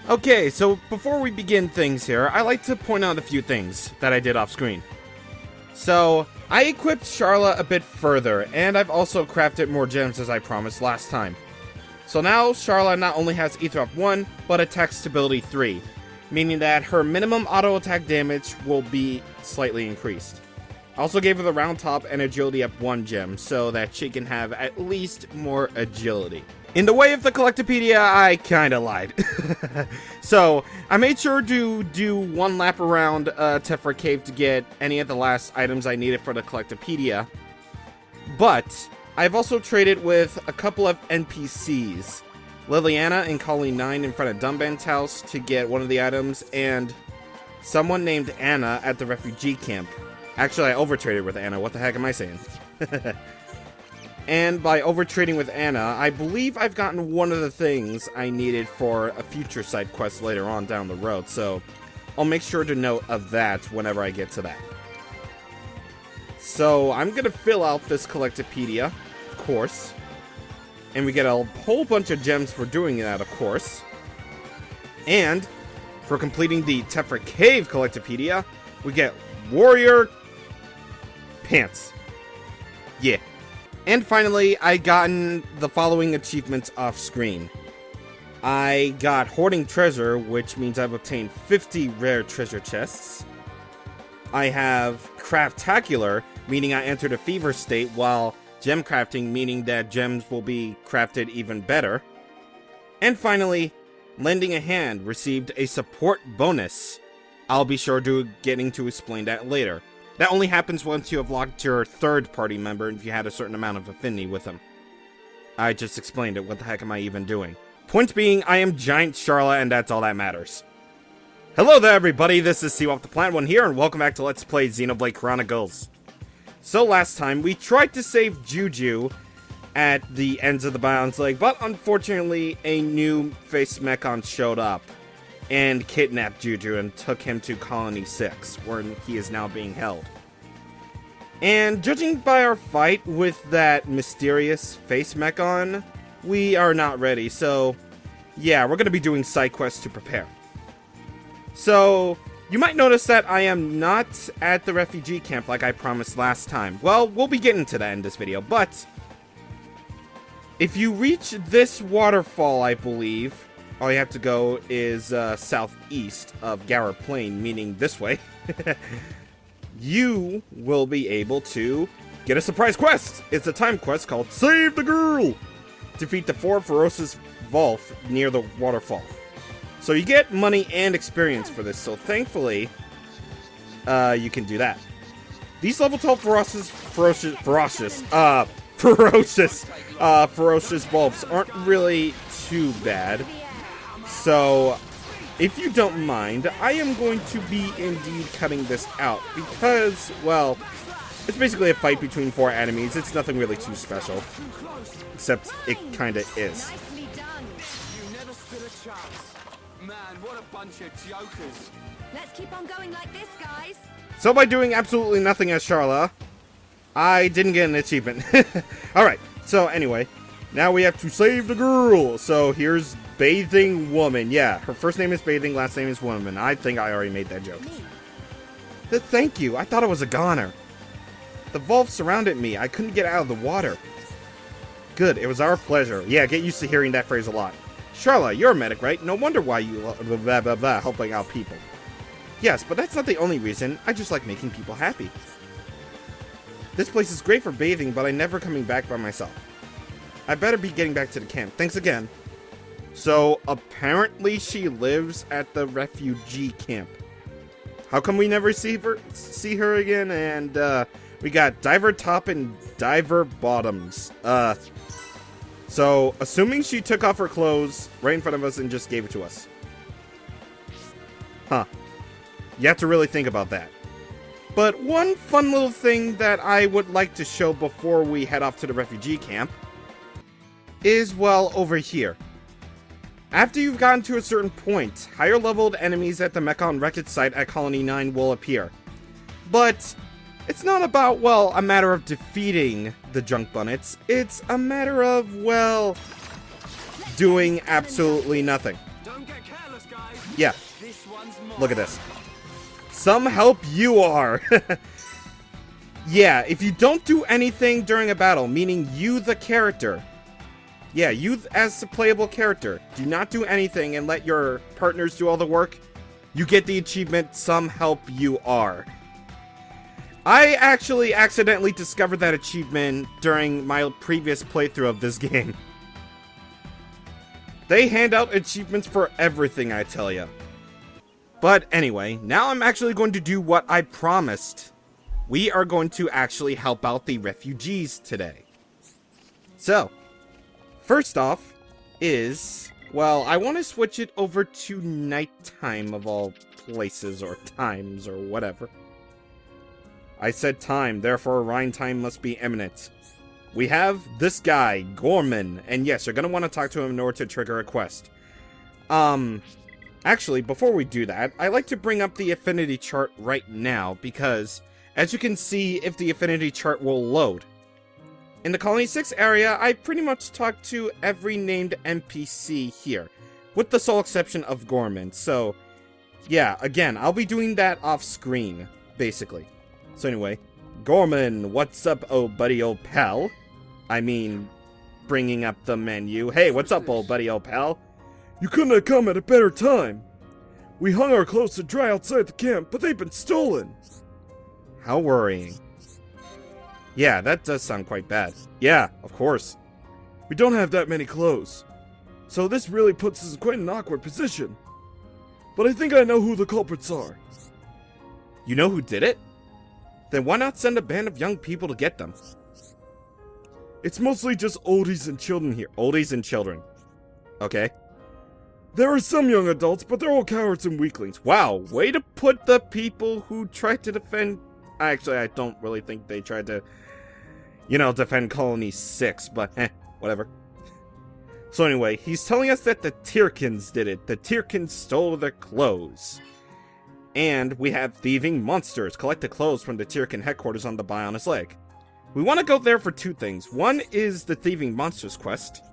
Okay, so before we begin things here, I like to point out a few things that I did off screen. So, I equipped Charla a bit further, and I've also crafted more gems as I promised last time. So now, Charla not only has Ether up 1, but attack stability 3, meaning that her minimum auto attack damage will be slightly increased. I also gave her the round top and agility up 1 gem, so that she can have at least more agility. In the way of the Collectopedia, I kinda lied. So, I made sure to do 1 lap around Tephra Cave to get any of the last items I needed for the Collectopedia. But, I've also traded with a couple of NPCs. Liliana in Colony 9 in front of Dumban's house to get one of the items, and someone named Anna at the Refugee Camp. Actually, I overtraded with Anna, what the heck am I saying? And by overtrading with Anna, I believe I've gotten one of the things I needed for a future side quest later on down the road, so I'll make sure to note of that whenever I get to that. So I'm going to fill out this Collectopedia, of course, and we get a whole bunch of gems for doing that, of course. And for completing the Tephra Cave Collectopedia, we get Warrior Pants. Yeah. And finally, I gotten the following achievements off screen. I got Hoarding Treasure, which means I've obtained 50 rare treasure chests. I have Craftacular, meaning I entered a fever state, while Gem Crafting, meaning that gems will be crafted even better. And finally, Lending a Hand received a support bonus. I'll be sure to getting to explain that later. That only happens once you have locked your third party member if you had a certain amount of affinity with them. I just explained it, what the heck am I even doing? Point being, I am Giant Charla and that's all that matters. Hello there everybody, this is CwapTheNintendin here and welcome back to Let's Play Xenoblade Chronicles. So last time, we tried to save Juju at the ends of the Biounce Lake, but unfortunately a new face mechon showed up and kidnapped Juju and took him to Colony 6, where he is now being held. And judging by our fight with that mysterious face mechon, we are not ready, so yeah, we're going to be doing side quests to prepare. So, you might notice that I am not at the refugee camp like I promised last time. Well, we'll be getting to that in this video, but if you reach this waterfall, I believe, all you have to go is southeast of Gara Plain, meaning this way. You will be able to get a surprise quest. It's a time quest called Save the Girl. Defeat the 4 ferocious Volf near the waterfall. So you get money and experience for this, so thankfully, you can do that. These level 12 ferocious Volfs aren't really too bad. So, if you don't mind, I am going to be indeed cutting this out because, well, it's basically a fight between 4 enemies. It's nothing really too special, except it kinda is. Man, what a bunch of jokers. Let's keep on going like this, guys. So by doing absolutely nothing as Charla, I didn't get an achievement. Alright, so anyway, now we have to save the girl. So here's Bathing Woman. Yeah, her first name is Bathing, last name is Woman. I think I already made that joke. Thank you, I thought it was a goner. The Volf surrounded me, I couldn't get out of the water. Good, it was our pleasure. Yeah, get used to hearing that phrase a lot. Charla, you're a medic, right? No wonder why you blah blah blah helping out people. Yes, but that's not the only reason. I just like making people happy. This place is great for bathing, but I'm never coming back by myself. I better be getting back to the camp. Thanks again. So, apparently she lives at the refugee camp. How come we never see her again? And, we got Diver Top and Diver Bottoms. So, assuming she took off her clothes right in front of us and just gave it to us. Huh. You have to really think about that. But one fun little thing that I would like to show before we head off to the refugee camp is, well, over here. After you've gotten to a certain point, higher leveled enemies at the Mechon Wreckage site at Colony 9 will appear. But it's not about, well, a matter of defeating the junk bunnets. It's a matter of, well, doing absolutely nothing. Don't get careless, guys. Yeah, This one's mine. look at this. Some help you are. Yeah, if you don't do anything during a battle, meaning you the character. Yeah, you as the playable character. Do not do anything and let your partners do all the work. You get the achievement, Some Help You Are. I actually accidentally discovered that achievement during my previous playthrough of this game. They hand out achievements for everything, I tell ya. But anyway, now I'm actually going to do what I promised. We are going to actually help out the refugees today. So, first off is, well, I want to switch it over to nighttime of all places or times or whatever. I said time, therefore Rhine time must be imminent. We have this guy, Gorman, and yes, you're going to want to talk to him in order to trigger a quest. Actually, before we do that, I like to bring up the affinity chart right now because, as you can see, if the affinity chart will load. In the Colony 6 area, I pretty much talked to every named NPC here, with the sole exception of Gorman. So, yeah, again, I'll be doing that off screen, basically. So anyway, Gorman, what's up, oh buddy, old pal? I mean, bringing up the menu. Hey, what's up, old buddy, old pal? You couldn't have come at a better time. We hung our clothes to dry outside the camp, but they've been stolen. How worrying. Yeah, that does sound quite bad. Yeah, of course. We don't have that many clothes, so this really puts us in quite an awkward position. But I think I know who the culprits are. You know who did it? Then why not send a band of young people to get them? It's mostly just oldies and children here. Oldies and children. Okay. There are some young adults, but they're all cowards and weaklings. Wow, way to put the people who tried to defend... Actually, I don't really think they tried to, defend Colony 6, but whatever. So anyway, he's telling us that the Tyrkins did it. The Tyrkins stole their clothes. And we have thieving monsters. Collect the clothes from the Tyrkin headquarters on the Bionis Lake. We want to go there for two things. One is the thieving monsters quest.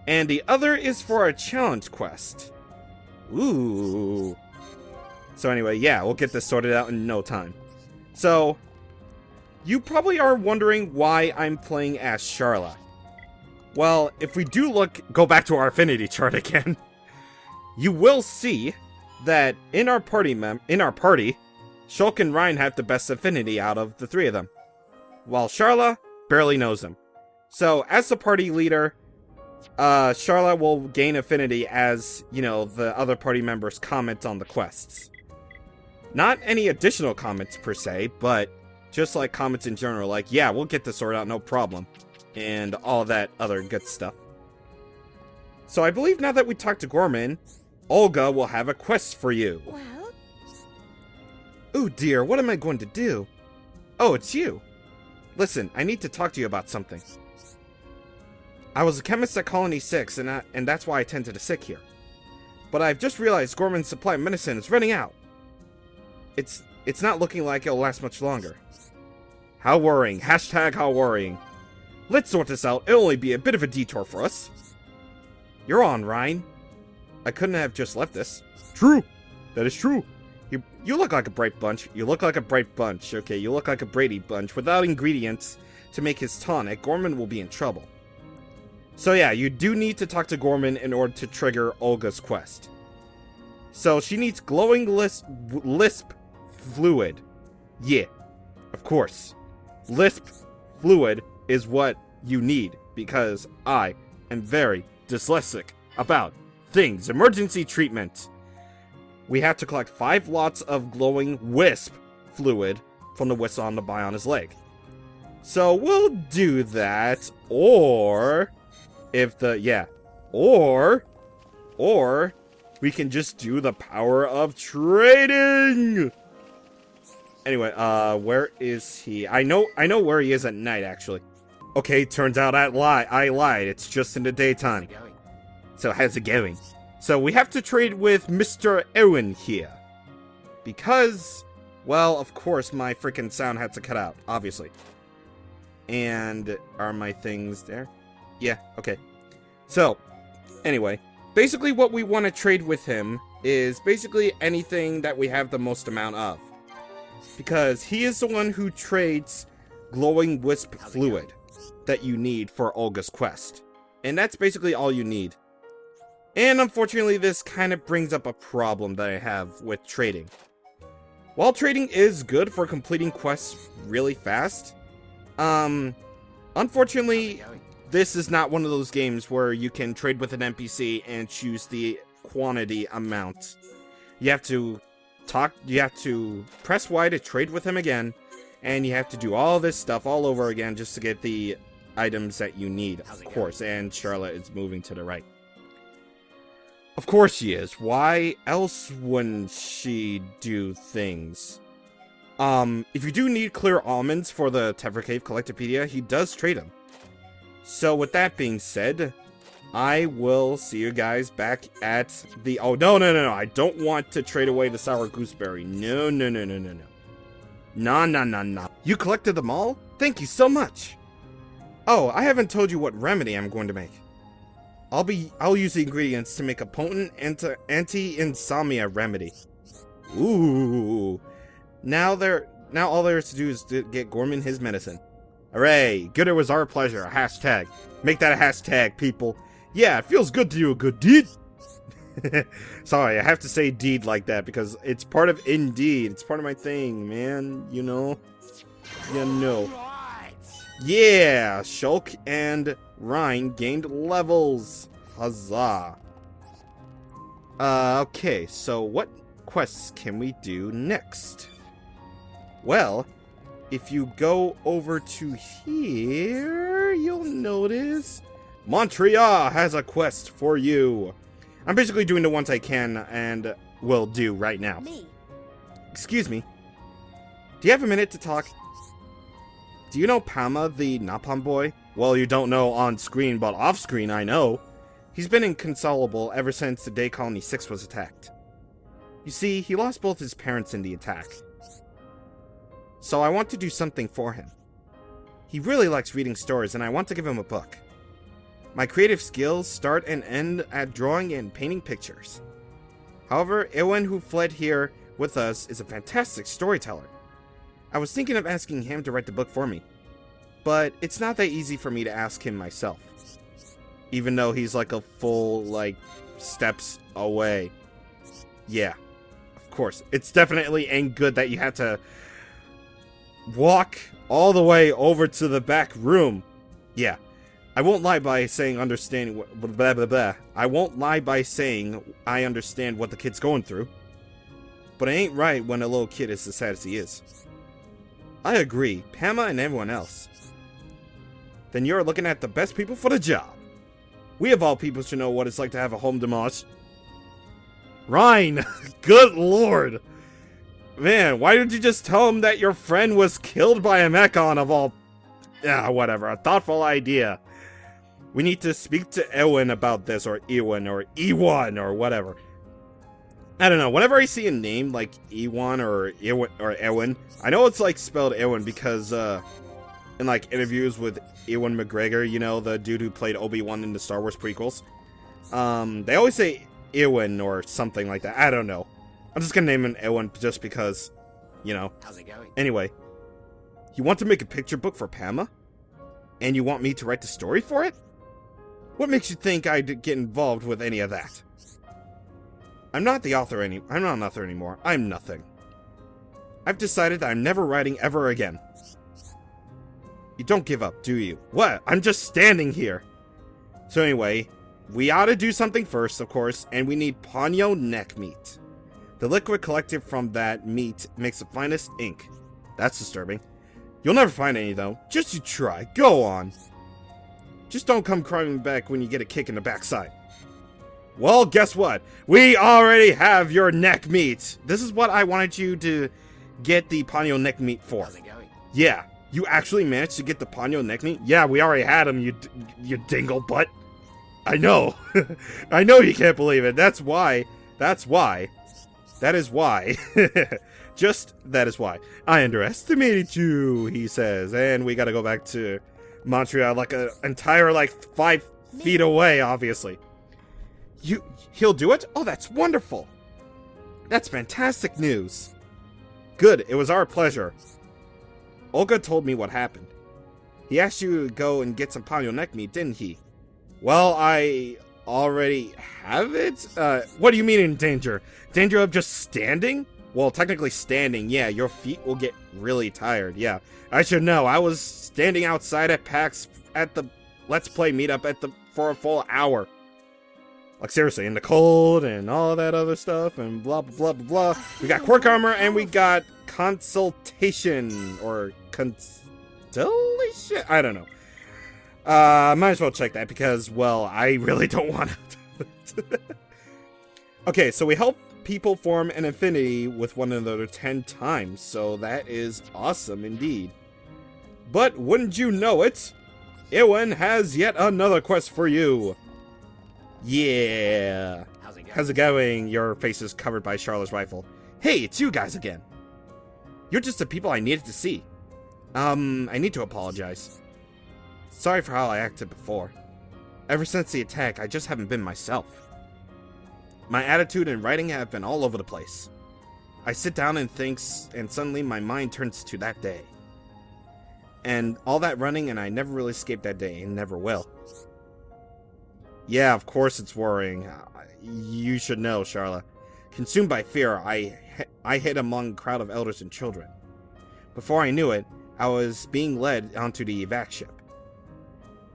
And the other is for a challenge quest. Ooh. So anyway, yeah, we'll get this sorted out in no time. So, you probably are wondering why I'm playing as Sharla. Well, if we do go back to our affinity chart again, you will see that in our party, Shulk and Ryan have the best affinity out of the three of them, while Sharla barely knows them. So, as the party leader, Sharla will gain affinity as, the other party members comment on the quests. Not any additional comments per se, but just like comments in general, like, yeah, we'll get this sorted out, no problem. And all that other good stuff. So I believe now that we talked to Gorman, Olga will have a quest for you. Well? Oh dear, what am I going to do? Oh, it's you. Listen, I need to talk to you about something. I was a chemist at Colony 6, and that's why I tend to the sick here. But I've just realized Gorman's supply of medicine is running out. It's not looking like it'll last much longer. How worrying. Hashtag how worrying. Let's sort this out. It'll only be a bit of a detour for us. You're on, Ryan. I couldn't have just left this. True. That is true. You look like a bright bunch. You look like a bright bunch. Okay, you look like a Brady bunch. Without ingredients to make his tonic, Gorman will be in trouble. So yeah, you do need to talk to Gorman in order to trigger Olga's quest. So she needs glowing lisp fluid. Yeah, of course. Lisp fluid is what you need because I am very dyslexic about things. Emergency treatment. We have to collect 5 lots of glowing wisp fluid from the wisp on the Bionis Lake. So we'll do that, or we can just do the power of trading. Anyway, where is he? I know where he is at night, actually. Okay, turns out I lied. It's just in the daytime. So how's it going? So we have to trade with Mr. Owen here. Because, well, of course, my freaking sound had to cut out, obviously. And are my things there? Yeah, okay. So, anyway, basically what we want to trade with him is basically anything that we have the most amount of. Because he is the one who trades glowing wisp fluid that you need for Olga's quest. And that's basically all you need. And unfortunately, this kind of brings up a problem that I have with trading. While trading is good for completing quests really fast, unfortunately, this is not one of those games where you can trade with an NPC and choose the quantity amount. You have to press Y to trade with him again, and you have to do all this stuff all over again just to get the items that you need, of course. And Charlotte is moving to the right. Of course she is. Why else wouldn't she do things? If you do need clear almonds for the Tefra Cave Collectopedia, he does trade them. So with that being said, I will see you guys back at the... Oh, no. I don't want to trade away the sour gooseberry. No. No. You collected them all? Thank you so much. Oh, I haven't told you what remedy I'm going to make. I'll use the ingredients to make a potent anti-insomnia remedy. Ooh. Now all there is to do is to get Gorman his medicine. Hooray! Good, it was our pleasure. A hashtag. Make that a hashtag, people. Yeah, it feels good to do a good deed. Sorry, I have to say deed like that because it's part of Indeed. It's part of my thing, man. You know? You know. Yeah! Shulk and Rhine gained levels. Huzzah. Okay, so what quests can we do next? Well, if you go over to here, you'll notice Montreal has a quest for you. I'm basically doing the ones I can and will do right now. Excuse me. Do you have a minute to talk? Do you know Pama, the Napalm boy? Well, you don't know on screen, but off screen I know. He's been inconsolable ever since the day Colony 6 was attacked. You see, he lost both his parents in the attack. So I want to do something for him. He really likes reading stories, and I want to give him a book. My creative skills start and end at drawing and painting pictures. However, Ewan, who fled here with us, is a fantastic storyteller. I was thinking of asking him to write the book for me. But it's not that easy for me to ask him myself. Even though he's like a full, steps away. Yeah, of course. It's definitely ain't good that you have to walk all the way over to the back room. Yeah. I won't lie by saying understanding blah blah blah. I won't lie by saying I understand what the kid's going through. But it ain't right when a little kid is as sad as he is. I agree, Pama and everyone else. Then you're looking at the best people for the job. We of all people should know what it's like to have a home demolished. Rhine! Good lord! Man, why did you just tell him that your friend was killed by a Mechon of all... whatever, a thoughtful idea. We need to speak to Ewan about this, or Ewan, or Ewan, or whatever. I don't know, whenever I see a name like Ewan or Ewan, I know it's spelled Ewan because, in interviews with Ewan McGregor, you know, the dude who played Obi-Wan in the Star Wars prequels, they always say Ewan or something like that. I don't know. I'm just gonna name him Ewan just because, you know. How's it going? Anyway, you want to make a picture book for Pama? And you want me to write the story for it? What makes you think I'd get involved with any of that? I'm not an author anymore. I'm nothing. I've decided that I'm never writing ever again. You don't give up, do you? What? I'm just standing here. So anyway, we ought to do something first, of course, and we need Ponyo neck meat. The liquid collected from that meat makes the finest ink. That's disturbing. You'll never find any, though. Just you try. Go on. Just don't come crying back when you get a kick in the backside. Well, guess what? We already have your neck meat. This is what I wanted you to get the Ponyo neck meat for. How's it going? Yeah, you actually managed to get the Ponyo neck meat? Yeah, we already had him, you dingle butt. I know. I know you can't believe it. That's why. That is why. Just that is why. I underestimated you, he says. And we gotta go back to Montreal, an entire 5 feet away, obviously. He'll do it? Oh, that's wonderful. That's fantastic news. Good, it was our pleasure. Olga told me what happened. He asked you to go and get some Palionic, didn't he? Well, I already have it? What do you mean in danger? Danger of just standing? Well, technically standing, yeah, your feet will get really tired, yeah. I should know, I was standing outside at PAX at the Let's Play meetup for a full hour. Like, seriously, in the cold and all that other stuff and blah, blah, blah, blah, blah. We got Quirk Armor and we got Consultation, or Constellation? I don't know. Might as well check that because, well, I really don't want to. Okay, so we help people form an affinity with one another 10 times, so that is awesome indeed. But wouldn't you know it, Ewan has yet another quest for you. Yeah. How's it going? Your face is covered by Charlotte's rifle. Hey, it's you guys again. You're just the people I needed to see. I need to apologize. Sorry for how I acted before. Ever since the attack, I just haven't been myself. My attitude and writing have been all over the place. I sit down and think, and suddenly my mind turns to that day. And all that running, and I never really escaped that day, and never will. Yeah, of course it's worrying. You should know, Charla. Consumed by fear, I hid among a crowd of elders and children. Before I knew it, I was being led onto the evac ship.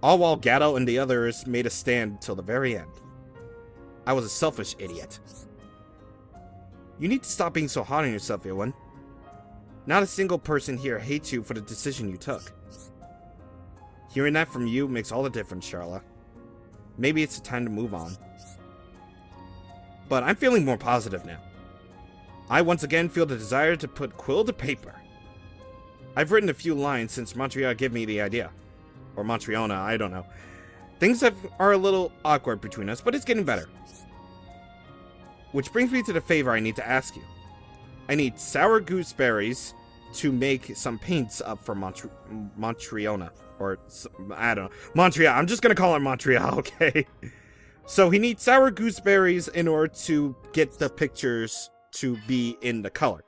All while Gatto and the others made a stand till the very end. I was a selfish idiot. You need to stop being so hard on yourself, Ewan. Not a single person here hates you for the decision you took. Hearing that from you makes all the difference, Charla. Maybe it's time to move on. But I'm feeling more positive now. I once again feel the desire to put quill to paper. I've written a few lines since Montreal gave me the idea. Or Montreona, I don't know. Things are a little awkward between us, but it's getting better. Which brings me to the favor I need to ask you. I need sour gooseberries to make some paints up for Montreona. Or, I don't know. Montreal. I'm just going to call her Montreal, okay? So he needs sour gooseberries in order to get the pictures to be in the color.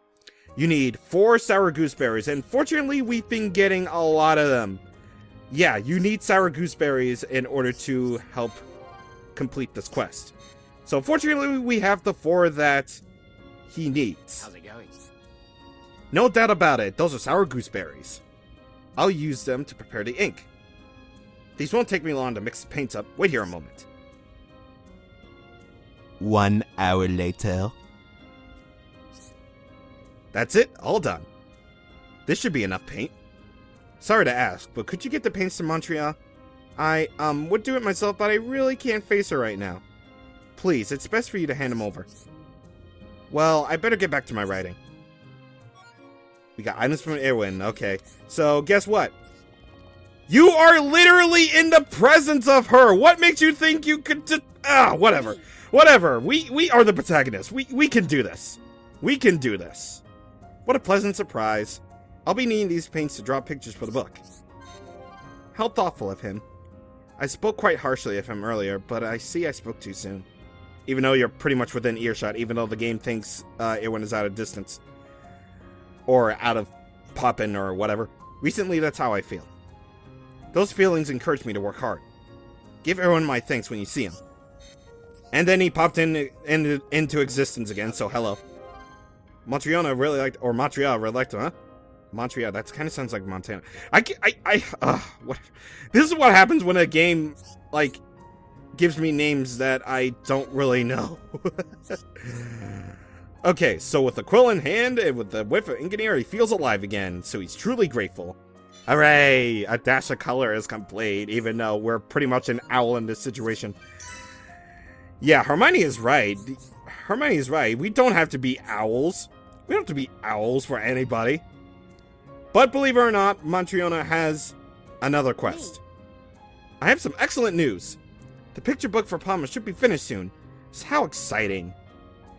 You need 4 sour gooseberries, and fortunately we've been getting a lot of them. Yeah, you need sour gooseberries in order to help complete this quest. So fortunately we have the 4 that he needs. How's it going? No doubt about it, those are sour gooseberries. I'll use them to prepare the ink. These won't take me long to mix the paints up. Wait here a moment. 1 hour later. That's it, all done. This should be enough paint. Sorry to ask, but could you get the paints to Montreal? I, would do it myself, but I really can't face her right now. Please, it's best for you to hand them over. Well, I better get back to my writing. We got items from Erwin, okay. So, guess what? You are literally in the presence of her! What makes you think you could just... whatever. Whatever, we are the protagonists. We can do this. We can do this. What a pleasant surprise. I'll be needing these paints to draw pictures for the book. How thoughtful of him. I spoke quite harshly of him earlier, but I see I spoke too soon. Even though you're pretty much within earshot, even though the game thinks Erwin is out of distance. Or out of poppin' or whatever. Recently, that's how I feel. Those feelings encourage me to work hard. Give Erwin my thanks when you see him. And then he popped into existence again, so hello. Montreal really liked, huh? Montreal, that kind of sounds like Montana. Whatever. This is what happens when a game, like, gives me names that I don't really know. Okay, so with the quill in hand and with the whiff of ink in here, he feels alive again, so he's truly grateful. Hooray! A dash of color is complete, even though we're pretty much an owl in this situation. Yeah, Hermione is right. Hermione is right. We don't have to be owls. We don't have to be owls for anybody. But believe it or not, Montreona has another quest. I have some excellent news. The picture book for Palma should be finished soon. So how exciting.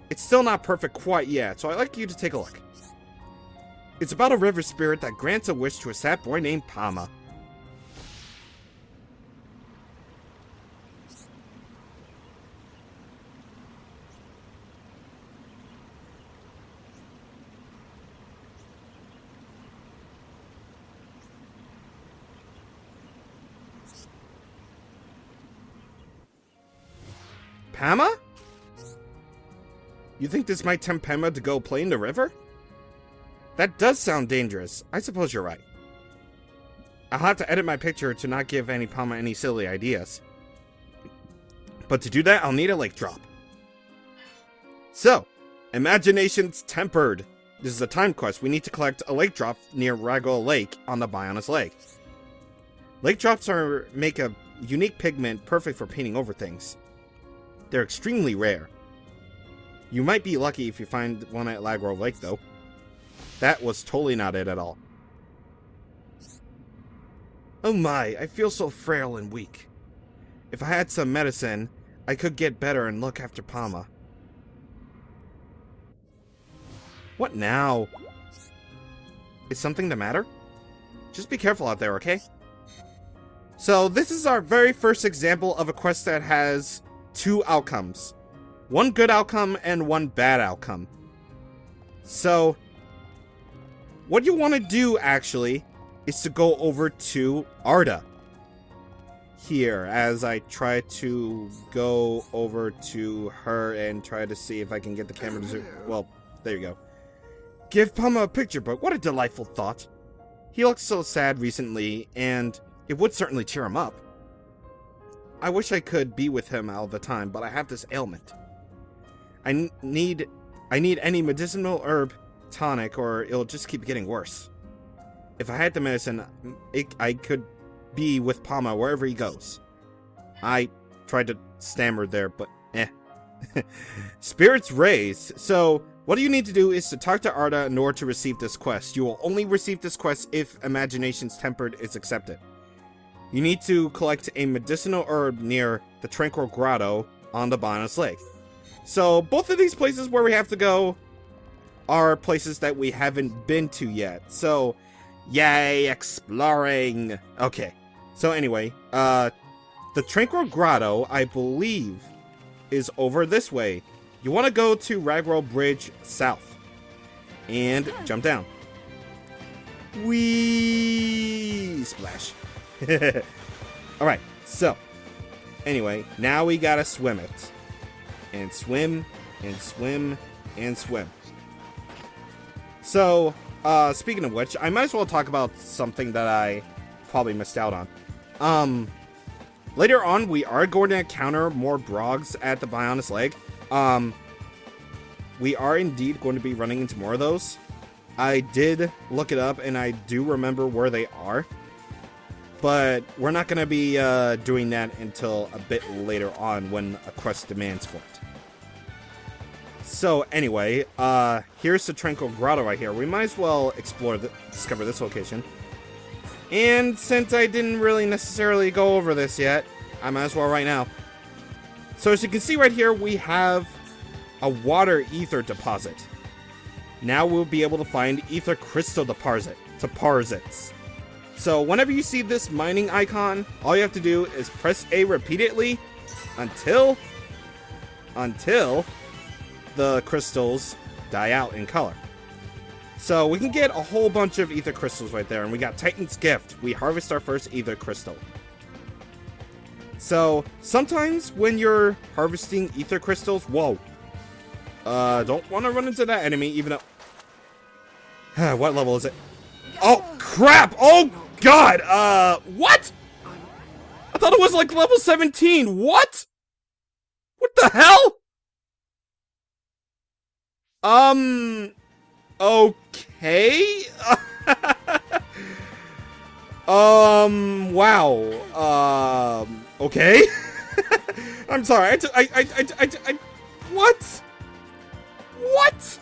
It's still not perfect quite yet, so I'd like you to take a look. It's about a river spirit that grants a wish to a sad boy named Palma. Pama? You think this might tempt Pama to go play in the river? That does sound dangerous. I suppose you're right. I'll have to edit my picture to not give Pama any silly ideas. But to do that, I'll need a lake drop. So, imagination's tempered. This is a time quest. We need to collect a lake drop near Ragwell Lake on the Bionis Lake. Lake drops make a unique pigment perfect for painting over things. They're extremely rare. You might be lucky if you find one at Ragwell Lake, though. That was totally not it at all. Oh my, I feel so frail and weak. If I had some medicine, I could get better and look after Pama. What now? Is something the matter? Just be careful out there, okay? So this is our very first example of a quest that has two outcomes. One good outcome and one bad outcome. So, what you want to do, actually, is to go over to Arda. Here, as I try to go over to her and try to see if I can get the camera to zoom. Well, there you go. Give Pama a picture book. What a delightful thought. He looks so sad recently, and it would certainly cheer him up. I wish I could be with him all the time, but I have this ailment. I need any medicinal herb tonic, or it'll just keep getting worse. If I had the medicine, I could be with Pama wherever he goes. I tried to stammer there, but eh. Spirits raised. So, what you need to do is to talk to Arda in order to receive this quest. You will only receive this quest if Imagination's Tempered is accepted. You need to collect a medicinal herb near the Tranquil Grotto on the Bionis Lake. So, both of these places where we have to go are places that we haven't been to yet. So, yay, exploring! Okay, so anyway, the Tranquil Grotto, I believe, is over this way. You want to go to Ragwell Bridge South and jump down. Whee! Splash. Alright, so anyway, now we gotta swim it. And swim, and swim, and swim. So, speaking of which, I might as well talk about something that I probably missed out on. Later on, we are going to encounter more Brogs at the Bionis Lake. We are indeed going to be running into more of those. I did look it up, and I do remember where they are. But we're not going to be doing that until a bit later on when a quest demands for it. So anyway, here's the Tranquil Grotto right here. We might as well discover this location. And since I didn't really necessarily go over this yet, I might as well right now. So as you can see right here, we have a water ether deposit. Now we'll be able to find ether crystal deposits. So whenever you see this mining icon, all you have to do is press A repeatedly until the crystals die out in color. So we can get a whole bunch of ether crystals right there, and we got Titan's Gift. We harvest our first ether crystal. So sometimes when you're harvesting ether crystals, whoa, don't want to run into that enemy, even though. What level is it? Oh crap! Oh god! What? I thought it was like level 17. What? What the hell? Okay. Wow. Okay. I'm sorry. What? What?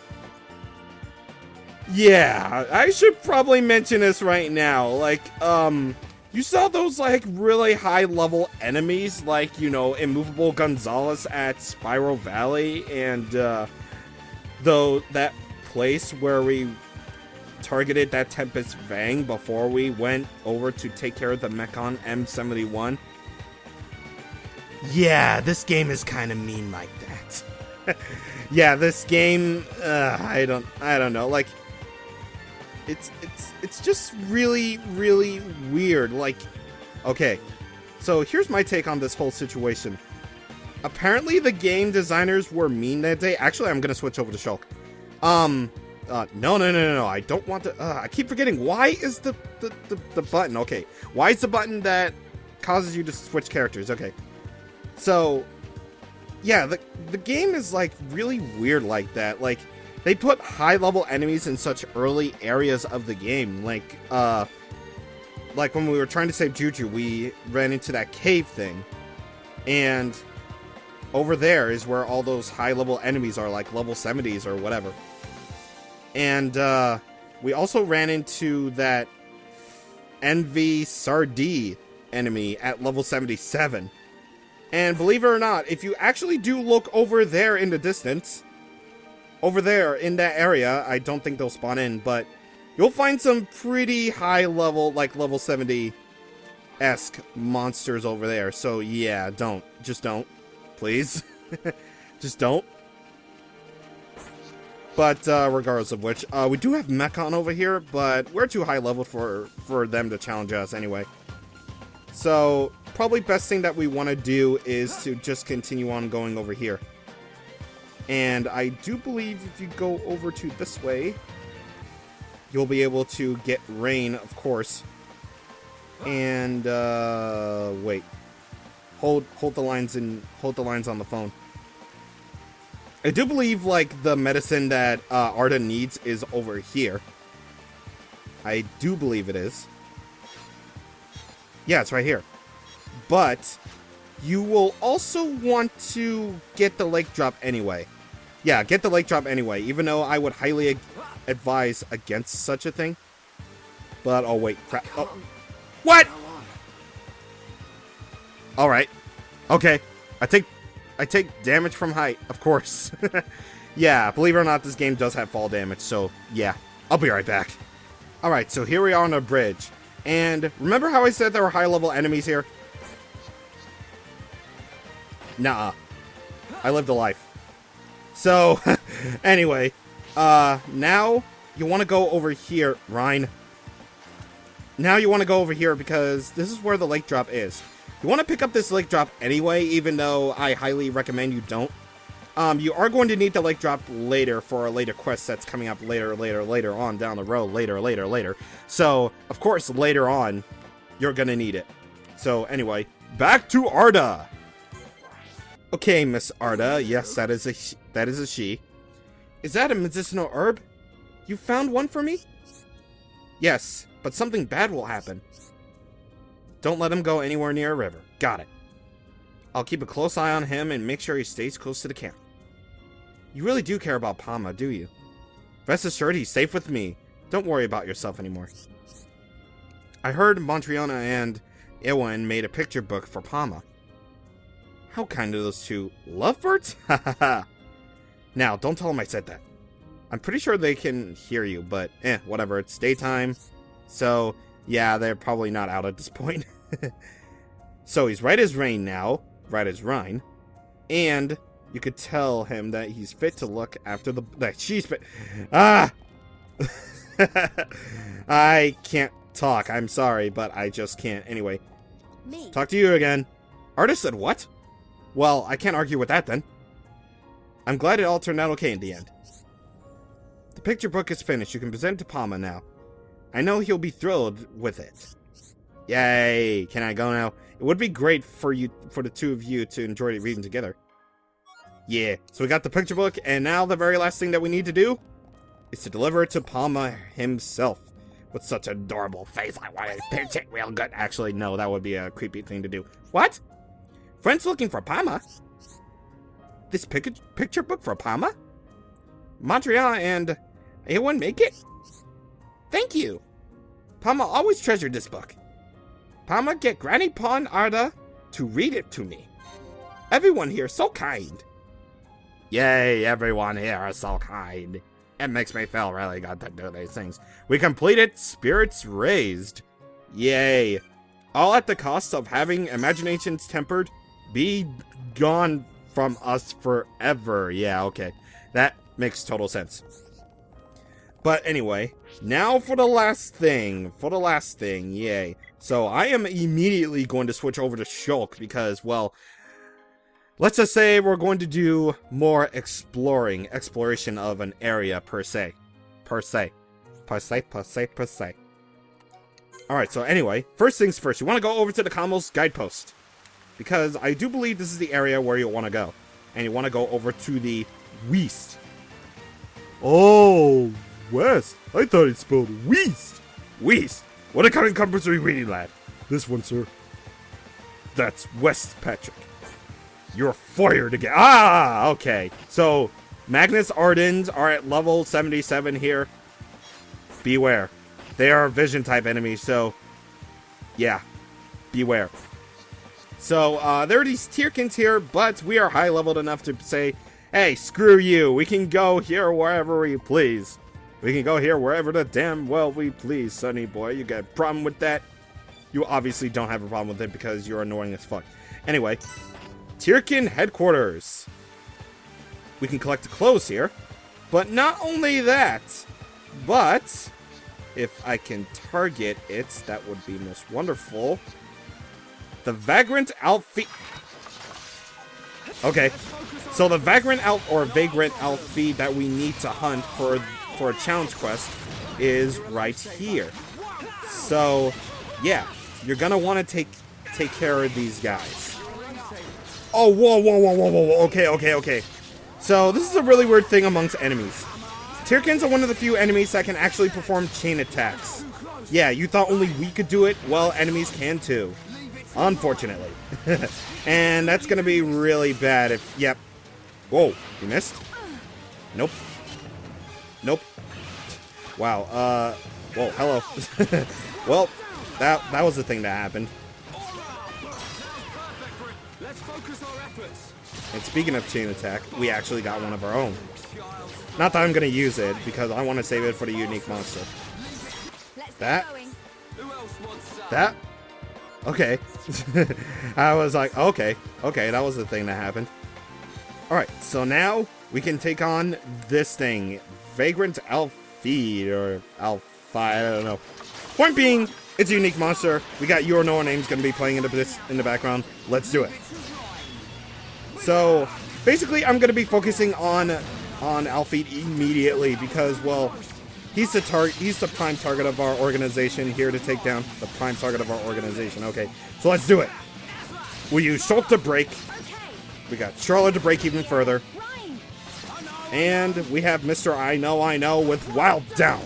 Yeah, I should probably mention this right now. Like, you saw those, like, really high-level enemies, like, you know, Immovable Gonzalez at Spiral Valley, and, that place where we targeted that Tempest Vang before we went over to take care of the Mechon M71. Yeah, this game is kind of mean like that. Yeah, this game, I don't know, like, it's just really, really weird. Like, okay, so here's my take on this whole situation. apparently the game designers were mean that day. Actually, I'm gonna switch over to Shulk. No. I don't want to. I keep forgetting. Why is the button? Okay. Why is the button that causes you to switch characters? Okay. So, yeah, the game is like really weird like that. Like, they put high level enemies in such early areas of the game. Like when we were trying to save Juju, we ran into that cave thing, and over there is where all those high level enemies are, like level 70s or whatever. And we also ran into that Envy Sardee enemy at level 77. And believe it or not, if you actually do look over there in the distance, over there in that area, I don't think they'll spawn in, but you'll find some pretty high level, like level 70-esque monsters over there. So yeah, just don't. Please. Just don't. But regardless of which, we do have Mechon over here, but we're too high level for them to challenge us anyway. So probably best thing that we want to do is to just continue on going over here. And I do believe if you go over to this way, you'll be able to get Rain, of course. And wait, hold the lines on the phone. I do believe, like, the medicine that Arda needs is over here. I do believe it is. Yeah, it's right here. But you will also want to get the lake drop anyway. Yeah, get the lake drop anyway, even though I would highly advise against such a thing. But, oh, wait, crap. Oh. What? Alright. Okay. I take damage from height, of course. Yeah, believe it or not, this game does have fall damage, so yeah. I'll be right back. Alright, so here we are on a bridge. And remember how I said there were high-level enemies here? Nuh-uh. I lived a life. So, anyway, now you want to go over here, Rhine. Now you want to go over here because this is where the lake drop is. You want to pick up this lake drop anyway, even though I highly recommend you don't. You are going to need the lake drop later for a later quest that's coming up later on down the road, later. So, of course, later on, you're going to need it. So, anyway, back to Arda. Okay, Miss Arda. Yes, that is a she. Is that a medicinal herb? You found one for me? Yes, but something bad will happen. Don't let him go anywhere near a river. Got it. I'll keep a close eye on him and make sure he stays close to the camp. You really do care about Palma, do you? Rest assured he's safe with me. Don't worry about yourself anymore. I heard Montriana and Ewan made a picture book for Palma. How kind of those two lovebirds? Ha ha ha. Now, don't tell him I said that. I'm pretty sure they can hear you, but whatever. It's daytime. So, yeah, they're probably not out at this point. So he's right as rain now, right as Rhine, and you could tell him that he's fit to look after that she's fit. Ah! I can't talk. I'm sorry, but I just can't. Anyway, Me. talk to you again. Artist said what? Well, I can't argue with that then. I'm glad it all turned out okay in the end. The picture book is finished. You can present it to Palma now. I know he'll be thrilled with it. Yay! Can I go now? It would be great for the two of you to enjoy reading together. Yeah, so we got the picture book, and now the very last thing that we need to do is to deliver it to Palma himself. With such an adorable face, I want to pinch it real good. Actually, no, that would be a creepy thing to do. What? Friends looking for Palma? This picture book for Palma? Montreal and Ewan make it? Thank you. Palma always treasured this book. Palma, get Granny Pa and Arda to read it to me. Everyone here is so kind. Yay, everyone here is so kind. It makes me feel really good to do these things. We completed Spirits Raised. Yay. All at the cost of having imaginations tempered be gone from us forever. Yeah, okay. That makes total sense. But anyway, now for the last thing. Yay. So I am immediately going to switch over to Shulk because, well, let's just say we're going to do more exploration of an area per se. Alright, so anyway, first things first, you want to go over to the Commo's guidepost. Because I do believe this is the area where you want to go. And you want to go over to the west. Oh, west. I thought it spelled west. West? What kind of compass are you reading, lad? This one, sir. That's West, Patrick. You're fired again. Ah, okay. So, Magnus Ardens are at level 77 here. Beware. They are vision type enemies, so yeah, beware. So, there are these Tierkins here, but we are high leveled enough to say, hey, screw you. We can go here wherever we please. We can go here wherever the damn well we please, sonny boy. You got a problem with that? You obviously don't have a problem with it because you're annoying as fuck. Anyway, Tierkin headquarters. We can collect the clothes here. But not only that, but if I can target it, that would be most wonderful. The Vagrant outfit. Okay, so the Vagrant outfit that we need to hunt for a challenge quest is right here. So, yeah, you're gonna want to take care of these guys. Oh, whoa. Okay. So, this is a really weird thing amongst enemies. Tierkins are one of the few enemies that can actually perform chain attacks. Yeah, you thought only we could do it? Well, enemies can too. Unfortunately. And that's gonna be really bad if... Yep. Whoa, you missed? Nope. Wow, whoa, hello. Well, that was the thing that happened. Let's focus our efforts. And speaking of chain attack, we actually got one of our own. Not that I'm gonna use it, because I want to save it for the unique monster. Let's That? get going. Who else wants some? That? Okay. I was like, okay, that was the thing that happened. Alright, so now we can take on this thing. Vagrant Alfeed, or Alphi, I don't know. Point being, it's a unique monster. We got Your No Name's gonna be playing into this in the background. Let's do it. So, basically, I'm gonna be focusing on Alfeed immediately because, well, he's the prime target of our organization here to take down the prime target of our organization. Okay, so let's do it. We use Schultz to break. We got Charlotte to break even further. And we have Mr. I Know with Wild Down.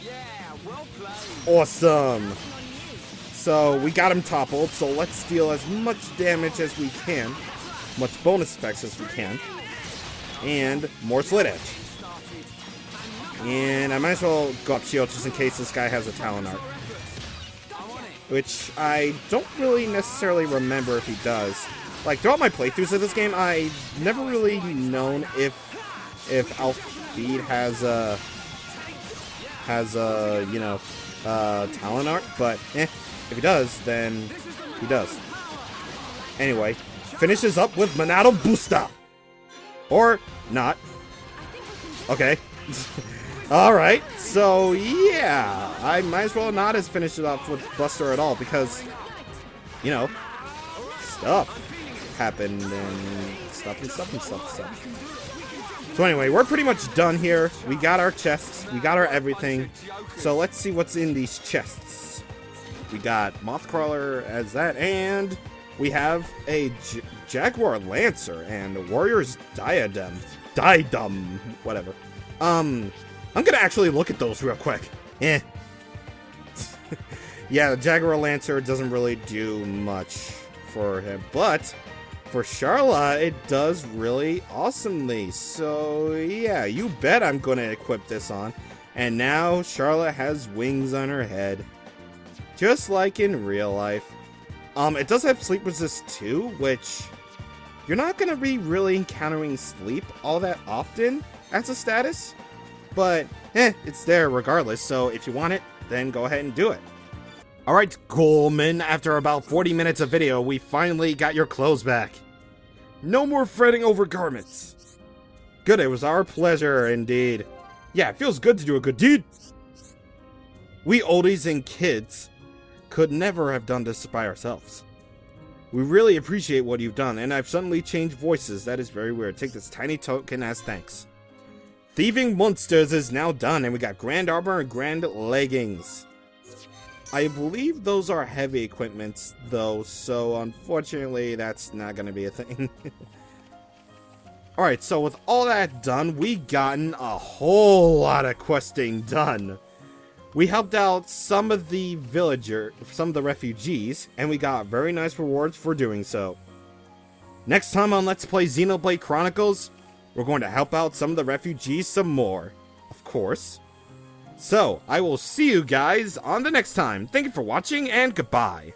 Yeah, well played. Awesome. So we got him toppled, so let's deal as much damage as we can. Much bonus effects as we can. And more Slit Edge. And I might as well go up shield just in case this guy has a Talon Art. Which I don't really necessarily remember if he does. Like, throughout my playthroughs of this game, I've never really known if Alfeed has Talon Art, but if he does, then he does. Anyway, finishes up with Monado Boosta. Or not. Okay. Alright, so yeah, I might as well not as finish it off with Buster at all because, you know, stuff happened and stuff. So anyway, we're pretty much done here. We got our chests, we got our everything. So let's see what's in these chests. We got Mothcrawler as that, and we have a Jaguar Lancer and a Warrior's Diadem, whatever. I'm gonna actually look at those real quick. Yeah, the Jaguar Lancer doesn't really do much for him, but for Charla, it does really awesomely. So yeah, you bet I'm gonna equip this on. And now Charla has wings on her head, just like in real life. It does have sleep resist too, which you're not gonna be really encountering sleep all that often as a status. But, it's there regardless, so if you want it, then go ahead and do it. Alright, Goleman, after about 40 minutes of video, we finally got your clothes back. No more fretting over garments. Good, it was our pleasure, indeed. Yeah, it feels good to do a good deed. We oldies and kids could never have done this by ourselves. We really appreciate what you've done, and I've suddenly changed voices. That is very weird. Take this tiny token as thanks. Thieving Monsters is now done, and we got Grand Armor and Grand Leggings. I believe those are heavy equipments, though, so unfortunately, that's not going to be a thing. Alright, so with all that done, we gotten a whole lot of questing done. We helped out some of the refugees, and we got very nice rewards for doing so. Next time on Let's Play Xenoblade Chronicles, we're going to help out some of the refugees some more, of course. So, I will see you guys on the next time. Thank you for watching, and goodbye.